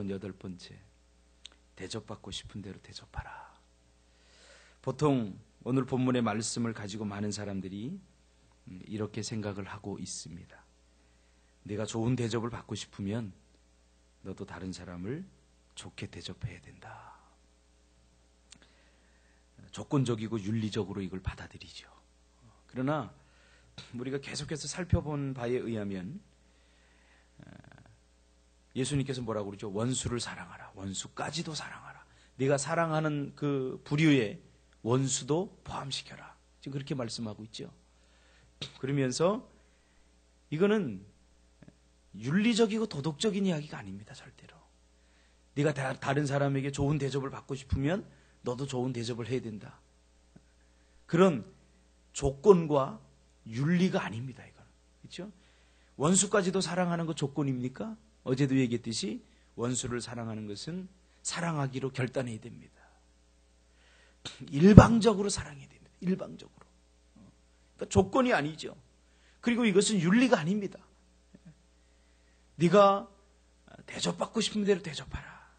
8번째, 대접받고 싶은 대로 대접하라. 보통 오늘 본문의 말씀을 가지고 많은 사람들이 이렇게 생각을 하고 있습니다. 내가 좋은 대접을 받고 싶으면 너도 다른 사람을 좋게 대접해야 된다. 조건적이고 윤리적으로 이걸 받아들이죠. 그러나 우리가 계속해서 살펴본 바에 의하면 예수님께서 뭐라고 그러죠? 원수를 사랑하라. 원수까지도 사랑하라. 네가 사랑하는 그 부류의 원수도 포함시켜라. 지금 그렇게 말씀하고 있죠. 그러면서 이거는 윤리적이고 도덕적인 이야기가 아닙니다. 절대로. 네가 다른 사람에게 좋은 대접을 받고 싶으면 너도 좋은 대접을 해야 된다. 그런 조건과 윤리가 아닙니다. 이건. 그렇죠? 원수까지도 사랑하는 거 조건입니까? 어제도 얘기했듯이 원수를 사랑하는 것은 사랑하기로 결단해야 됩니다. 일방적으로 사랑해야 됩니다. 일방적으로. 그러니까 조건이 아니죠. 그리고 이것은 윤리가 아닙니다. 네가 대접받고 싶은 대로 대접하라.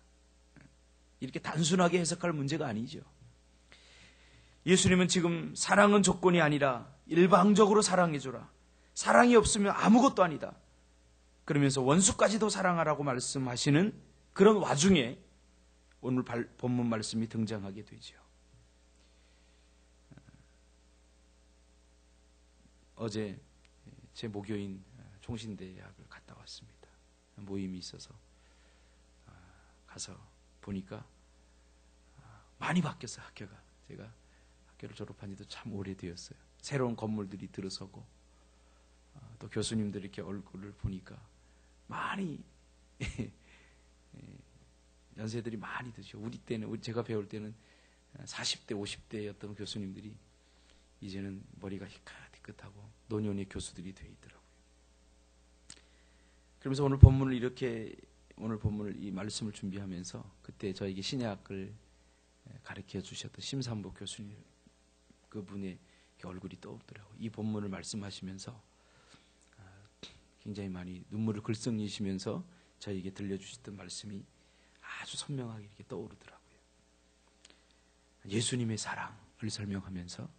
이렇게 단순하게 해석할 문제가 아니죠. 예수님은 지금 사랑은 조건이 아니라 일방적으로 사랑해줘라. 사랑이 없으면 아무것도 아니다. 그러면서 원수까지도 사랑하라고 말씀하시는 그런 와중에 오늘 본문 말씀이 등장하게 되죠. 어제 제 모교인 총신대학을 갔다 왔습니다. 모임이 있어서 가서 보니까 많이 바뀌었어요. 학교가. 제가 학교를 졸업한 지도 참 오래되었어요. 새로운 건물들이 들어서고 또 교수님들 이렇게 얼굴을 보니까 많이 연세들이 많이 드죠. 우리 때는 제가 배울 때는 40대 50대였던 교수님들이 이제는 머리가 희끗희끗하고 노년의 교수들이 돼 있더라고요. 그러면서 오늘 본문을 이 말씀을 준비하면서 그때 저에게 신약을 가르쳐 주셨던 심산보 교수님 그분의 얼굴이 떠오르더라고요. 이 본문을 말씀하시면서 굉장히 많이 눈물을 글썽이시면서 저에게 들려주셨던 말씀이 아주 선명하게 이렇게 떠오르더라고요. 예수님의 사랑을 설명하면서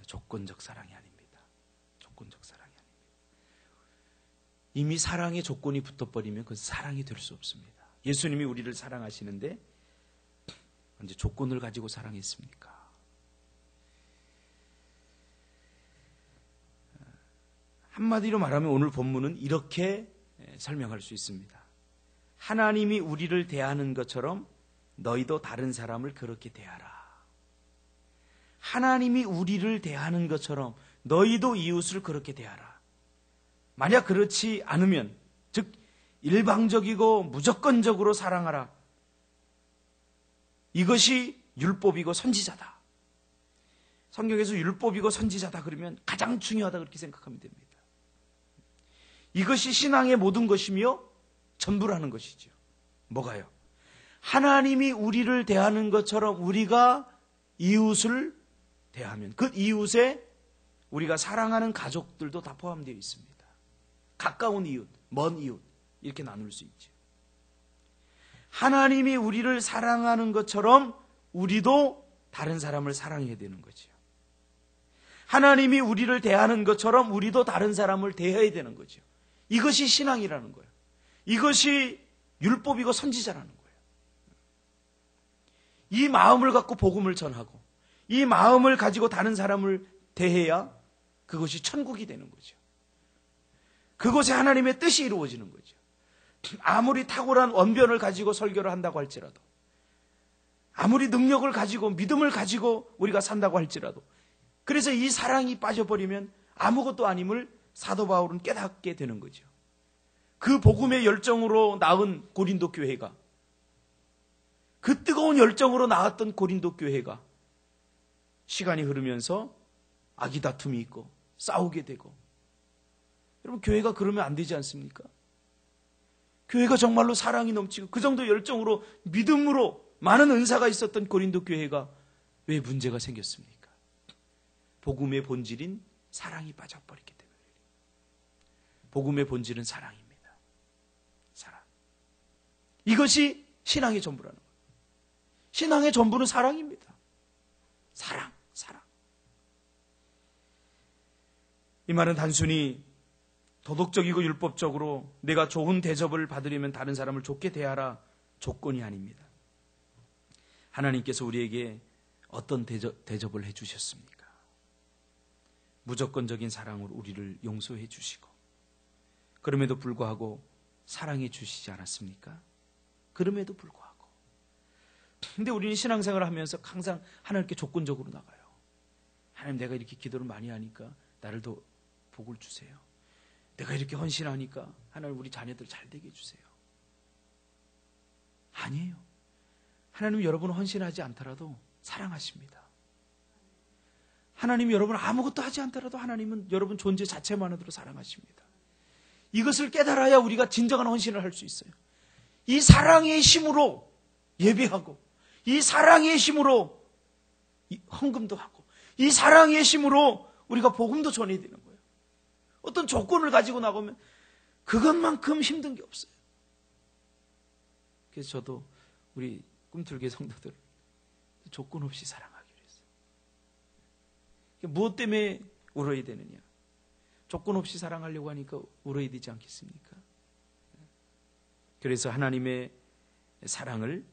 조건적 사랑이 아닙니다. 조건적 사랑이 아닙니다. 이미 사랑의 조건이 붙어버리면 그것은 사랑이 될 수 없습니다. 예수님이 우리를 사랑하시는데 언제 조건을 가지고 사랑했습니까? 한마디로 말하면 오늘 본문은 이렇게 설명할 수 있습니다. 하나님이 우리를 대하는 것처럼 너희도 다른 사람을 그렇게 대하라. 하나님이 우리를 대하는 것처럼 너희도 이웃을 그렇게 대하라. 만약 그렇지 않으면, 즉 일방적이고 무조건적으로 사랑하라. 이것이 율법이고 선지자다. 성경에서 율법이고 선지자다 그러면 가장 중요하다 그렇게 생각하면 됩니다. 이것이 신앙의 모든 것이며 전부라는 것이죠. 뭐가요? 하나님이 우리를 대하는 것처럼 우리가 이웃을 대하면 그 이웃에 우리가 사랑하는 가족들도 다 포함되어 있습니다. 가까운 이웃, 먼 이웃 이렇게 나눌 수 있죠. 하나님이 우리를 사랑하는 것처럼 우리도 다른 사람을 사랑해야 되는 거죠. 하나님이 우리를 대하는 것처럼 우리도 다른 사람을 대해야 되는 거죠. 이것이 신앙이라는 거예요. 이것이 율법이고 선지자라는 거예요. 이 마음을 갖고 복음을 전하고 이 마음을 가지고 다른 사람을 대해야 그것이 천국이 되는 거죠. 그곳에 하나님의 뜻이 이루어지는 거죠. 아무리 탁월한 언변을 가지고 설교를 한다고 할지라도 아무리 능력을 가지고 믿음을 가지고 우리가 산다고 할지라도 그래서 이 사랑이 빠져버리면 아무것도 아님을 사도 바울은 깨닫게 되는 거죠. 그 복음의 열정으로 낳은 고린도 교회가 그 뜨거운 열정으로 낳았던 고린도 교회가 시간이 흐르면서 아기다툼이 있고 싸우게 되고 여러분 교회가 그러면 안 되지 않습니까? 교회가 정말로 사랑이 넘치고 그 정도 열정으로 믿음으로 많은 은사가 있었던 고린도 교회가 왜 문제가 생겼습니까? 복음의 본질인 사랑이 빠져버렸기 때문에. 복음의 본질은 사랑입니다. 사랑. 이것이 신앙의 전부라는 거예요. 신앙의 전부는 사랑입니다. 사랑. 이 말은 단순히 도덕적이고 율법적으로 내가 좋은 대접을 받으려면 다른 사람을 좋게 대하라 조건이 아닙니다. 하나님께서 우리에게 어떤 대접을 해주셨습니까? 무조건적인 사랑으로 우리를 용서해 주시고 그럼에도 불구하고 사랑해 주시지 않았습니까? 그럼에도 불구하고. 근데 우리는 신앙생활을 하면서 항상 하나님께 조건적으로 나가요. 하나님, 내가 이렇게 기도를 많이 하니까 나를 더 복을 주세요. 내가 이렇게 헌신하니까 하나님 우리 자녀들 잘 되게 해주세요. 아니에요. 하나님 여러분을 헌신하지 않더라도 사랑하십니다. 하나님 여러분 아무것도 하지 않더라도 하나님은 여러분 존재 자체만으로 사랑하십니다. 이것을 깨달아야 우리가 진정한 헌신을 할 수 있어요. 이 사랑의 힘으로 예배하고 이 사랑의 힘으로 헌금도 하고 이 사랑의 힘으로 우리가 복음도 전해야 되는 거예요. 어떤 조건을 가지고 나가면 그것만큼 힘든 게 없어요. 그래서 저도 우리 꿈틀교 성도들 조건 없이 사랑하기로 했어요. 무엇 때문에 울어야 되느냐? 조건 없이 사랑하려고 하니까 울어야 되지 않겠습니까? 그래서 하나님의 사랑을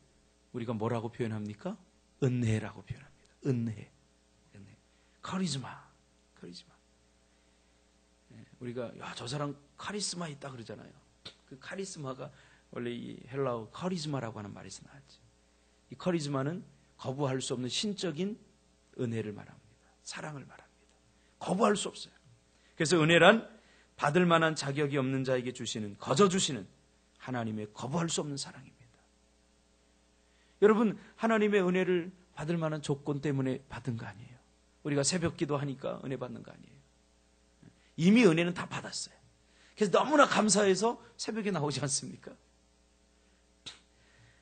우리가 뭐라고 표현합니까? 은혜라고 표현합니다. 은혜. 카리스마. 우리가 저 사람 카리스마 있다 그러잖아요. 그 카리스마가 원래 이 헬라어 카리스마라고 하는 말에서 나왔지. 이 카리스마는 거부할 수 없는 신적인 은혜를 말합니다. 사랑을 말합니다. 거부할 수 없어요. 그래서 은혜란 받을 만한 자격이 없는 자에게 주시는, 거저 주시는 하나님의 거부할 수 없는 사랑입니다. 여러분, 하나님의 은혜를 받을 만한 조건 때문에 받은 거 아니에요. 우리가 새벽 기도하니까 은혜 받는 거 아니에요. 이미 은혜는 다 받았어요. 그래서 너무나 감사해서 새벽에 나오지 않습니까?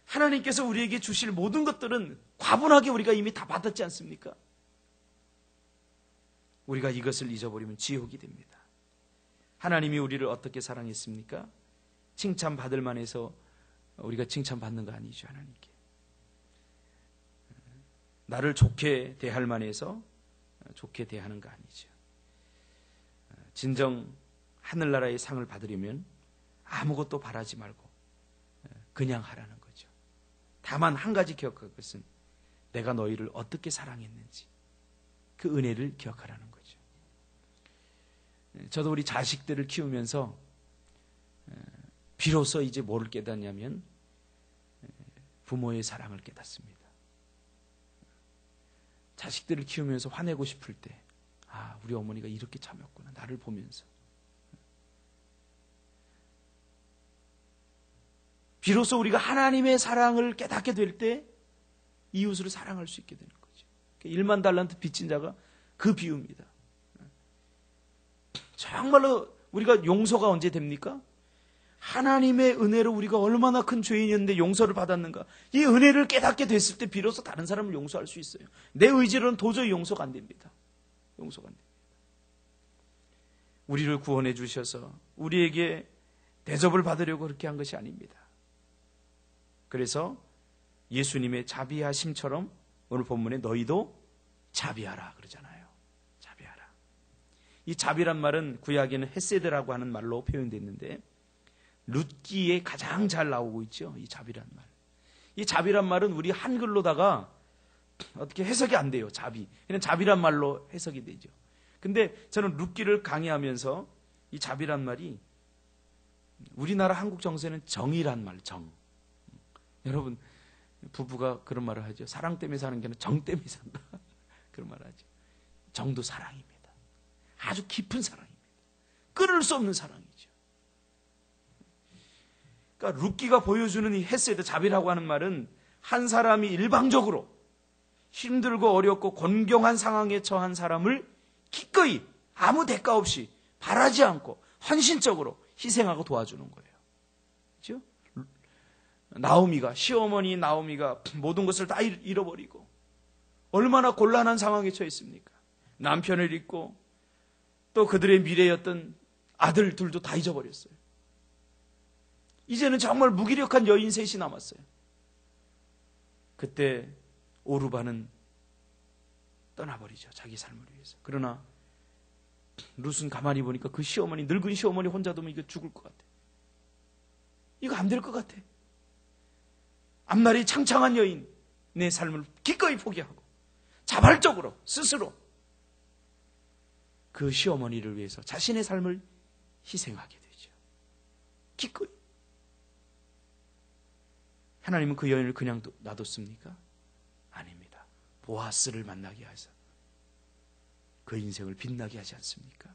하나님께서 우리에게 주실 모든 것들은 과분하게 우리가 이미 다 받았지 않습니까? 우리가 이것을 잊어버리면 지옥이 됩니다. 하나님이 우리를 어떻게 사랑했습니까? 칭찬받을 만해서 우리가 칭찬받는 거 아니죠, 하나님께. 나를 좋게 대할 만해서 좋게 대하는 거 아니죠. 진정 하늘나라의 상을 받으려면 아무것도 바라지 말고 그냥 하라는 거죠. 다만 한 가지 기억할 것은 내가 너희를 어떻게 사랑했는지 그 은혜를 기억하라는 거죠. 저도 우리 자식들을 키우면서 비로소 이제 뭐를 깨닫냐면 부모의 사랑을 깨닫습니다. 자식들을 키우면서 화내고 싶을 때 우리 어머니가 이렇게 참았구나. 나를 보면서. 비로소 우리가 하나님의 사랑을 깨닫게 될 때 이웃을 사랑할 수 있게 되는 거죠. 1만 달란트 빚진 자가 그 비유입니다. 정말로 우리가 용서가 언제 됩니까? 하나님의 은혜로 우리가 얼마나 큰 죄인이었는데 용서를 받았는가. 이 은혜를 깨닫게 됐을 때 비로소 다른 사람을 용서할 수 있어요. 내 의지로는 도저히 용서가 안 됩니다. 용서가 안 됩니다. 우리를 구원해 주셔서 우리에게 대접을 받으려고 그렇게 한 것이 아닙니다. 그래서 예수님의 자비하심처럼 오늘 본문에 너희도 자비하라 그러잖아요. 자비하라. 이 자비란 말은 구약에는 헤세드라고 하는 말로 표현됐는데 룻기에 가장 잘 나오고 있죠. 이 자비란 말. 이 자비란 말은 우리 한글로다가 어떻게 해석이 안 돼요. 자비. 그냥 자비란 말로 해석이 되죠. 근데 저는 룻기를 강의하면서 이 자비란 말이 우리나라 한국 정서에는 정이란 말, 정. 여러분, 부부가 그런 말을 하죠. 사랑 때문에 사는 게 아니라 정 때문에 산다. 그런 말을 하죠. 정도 사랑입니다. 아주 깊은 사랑입니다. 끊을 수 없는 사랑이죠. 그러니까 룻기가 보여주는 이 헤세드, 자비라고 하는 말은 한 사람이 일방적으로 힘들고 어렵고 곤경한 상황에 처한 사람을 기꺼이 아무 대가 없이 바라지 않고 헌신적으로 희생하고 도와주는 거예요. 그렇죠? 시어머니 나오미가 모든 것을 다 잃어버리고 얼마나 곤란한 상황에 처했습니까? 남편을 잃고 또 그들의 미래였던 아들 둘도 다 잊어버렸어요. 이제는 정말 무기력한 여인 셋이 남았어요. 그때 오르바는 떠나버리죠. 자기 삶을 위해서. 그러나 룻은 가만히 보니까 그 시어머니, 늙은 시어머니 혼자 두면 이거 죽을 것 같아. 이거 안 될 것 같아. 앞날이 창창한 여인, 내 삶을 기꺼이 포기하고 자발적으로 스스로 그 시어머니를 위해서 자신의 삶을 희생하게 되죠. 기꺼이. 하나님은 그 여인을 그냥 놔뒀습니까? 아닙니다. 보아스를 만나게 하셔서 그 인생을 빛나게 하지 않습니까?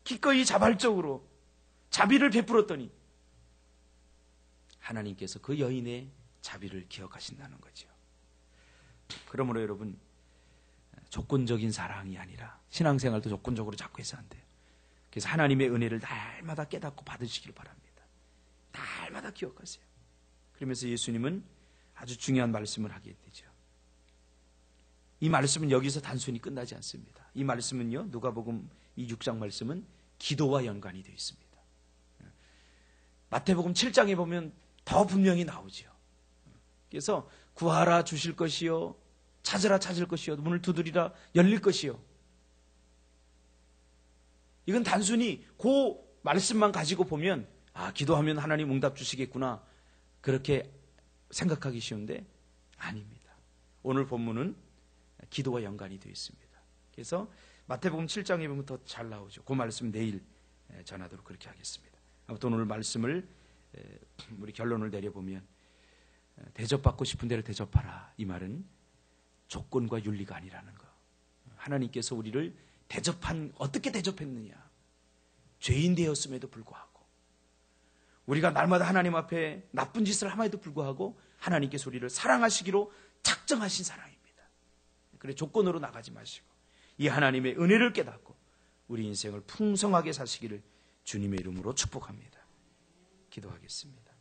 기꺼이 자발적으로 자비를 베풀었더니 하나님께서 그 여인의 자비를 기억하신다는 거죠. 그러므로 여러분, 조건적인 사랑이 아니라 신앙생활도 조건적으로 자꾸 해서 안 돼요. 그래서 하나님의 은혜를 날마다 깨닫고 받으시길 바랍니다. 날마다 기억하세요. 그러면서 예수님은 아주 중요한 말씀을 하게 되죠. 이 말씀은 여기서 단순히 끝나지 않습니다. 이 말씀은요, 누가복음 이 6장 말씀은 기도와 연관이 되어 있습니다. 마태복음 7장에 보면 더 분명히 나오죠. 그래서 구하라 주실 것이요, 찾으라 찾을 것이요, 문을 두드리라 열릴 것이요. 이건 단순히 그 말씀만 가지고 보면 기도하면 하나님 응답 주시겠구나, 그렇게 생각하기 쉬운데 아닙니다. 오늘 본문은 기도와 연관이 되어 있습니다. 그래서 마태복음 7장에 보면 더 잘 나오죠. 그 말씀 내일 전하도록 그렇게 하겠습니다. 아무튼 오늘 말씀을 우리 결론을 내려보면 대접받고 싶은 대로 대접하라, 이 말은 조건과 윤리가 아니라는 거. 하나님께서 우리를 어떻게 대접했느냐. 죄인 되었음에도 불구하고, 우리가 날마다 하나님 앞에 나쁜 짓을 함에도 불구하고 하나님께서 우리를 사랑하시기로 작정하신 사랑입니다. 그래, 조건으로 나가지 마시고 이 하나님의 은혜를 깨닫고 우리 인생을 풍성하게 사시기를 주님의 이름으로 축복합니다. 기도하겠습니다.